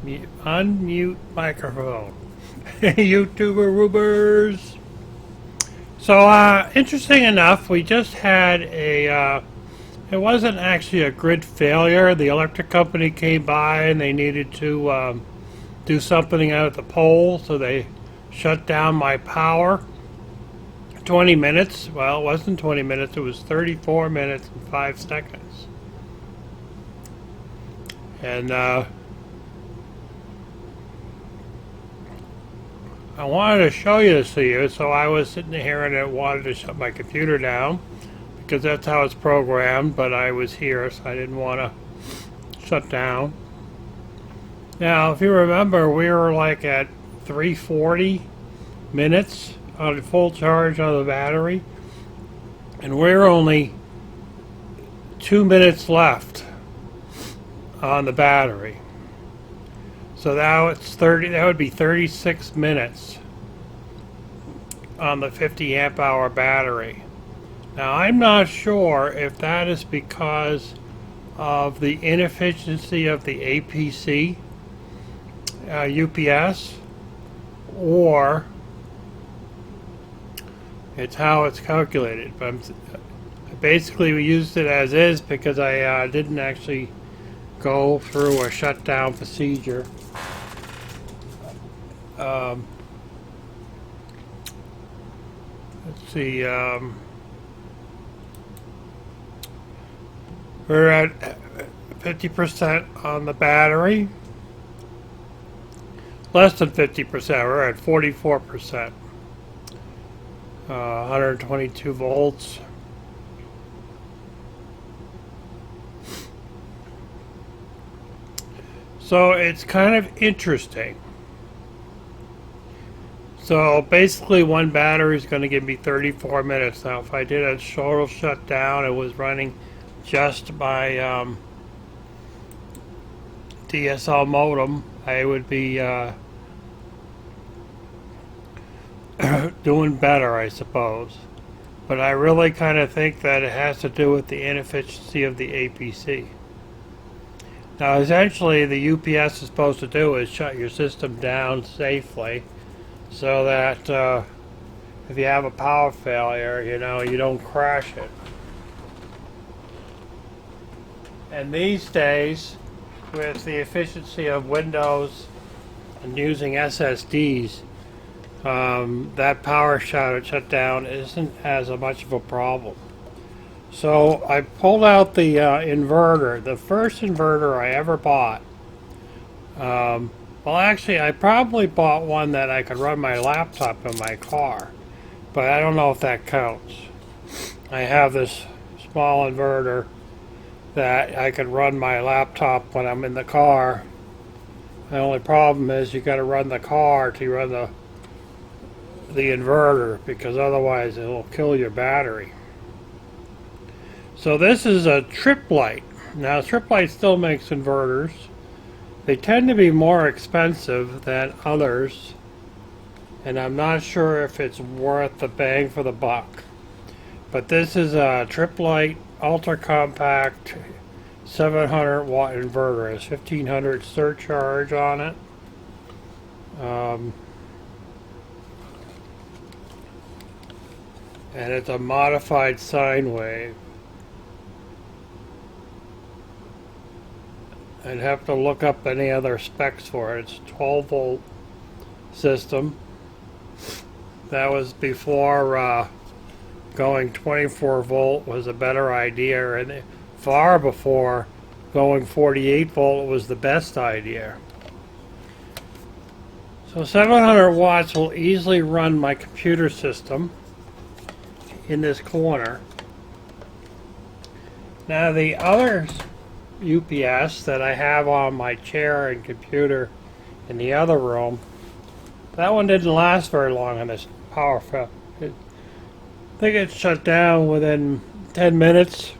Unmute microphone. YouTuber Rubers. So, interesting enough, we just had it wasn't actually a grid failure. The electric company came by and they needed to do something out at the pole, so they shut down my power. 20 minutes. Well, it wasn't 20 minutes, it was 34 minutes and 5 seconds. And I wanted to show you this to you, so I was sitting here and I wanted to shut my computer down because that's how it's programmed, but I was here, so I didn't want to shut down. Now, if you remember, we were like at 340 minutes on full charge on the battery, and we're only 2 minutes left on the battery. So now it's 30. That would be 36 minutes on the 50 amp hour battery. Now I'm not sure if that is because of the inefficiency of the APC UPS, or it's how it's calculated. But basically we used it as is because I didn't actually go through a shutdown procedure. Let's see, we're at 50% on the battery. Less than 50%, we're at 44%. 122 volts. So it's kind of interesting. So basically one battery is going to give me 34 minutes. Now if I did a total shutdown, it was running just my DSL modem, I would be doing better, I suppose. But I really kind of think that it has to do with the inefficiency of the APC. Now essentially the UPS is supposed to do is shut your system down safely so that if you have a power failure, you don't crash it. And these days, with the efficiency of Windows and using SSDs, that power shutdown isn't as much of a problem. So I pulled out the inverter, the first inverter I ever bought. Well, actually, I probably bought one that I could run my laptop in my car, but I don't know if that counts. I have this small inverter that I could run my laptop when I'm in the car. The only problem is you got to run the car to run the inverter, because otherwise it will kill your battery. So this is a Trip Light. Now Trip Light still makes inverters. They tend to be more expensive than others, and I'm not sure if it's worth the bang for the buck. But this is a Trip Light ultra compact 700 watt inverter. It has 1500 surcharge on it. And it's a modified sine wave. I'd have to look up any other specs for it. It's a 12 volt system. That was before going 24 volt was a better idea, and far before going 48 volt was the best idea. So 700 watts will easily run my computer system in this corner. Now the other UPS that I have on my chair and computer in the other room, that one didn't last very long on this power fail. I think it shut down within 10 minutes.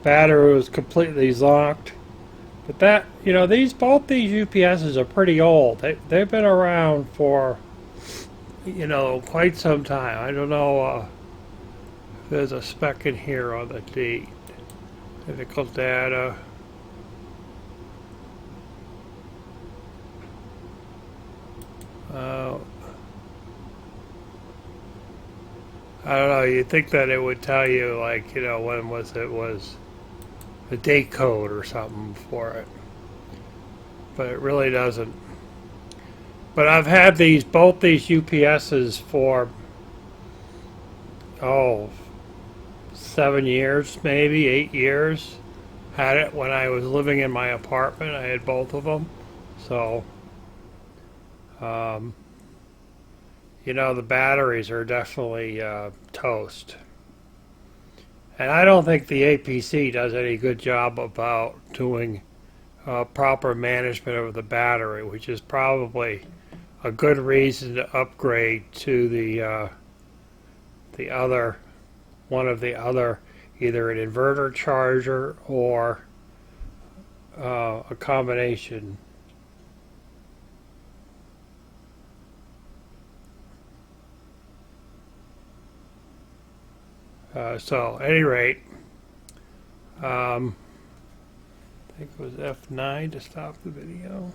Battery was completely zonked. But that, both these UPSs are pretty old. They've been around for, quite some time. I don't know if there's a spec in here on the date. Physical data. Uh, I don't know. You'd think that it would tell you, like, when was the date code or something for it, but it really doesn't. But I've had both these UPSs for, oh, 7 years, maybe 8 years. Had it when I was living in my apartment. I had both of them. So, um, the batteries are definitely toast. And I don't think the APC does any good job about doing proper management of the battery, which is probably a good reason to upgrade to the other one of the other, either an inverter charger or a combination. So, at any rate, I think it was F9 to stop the video.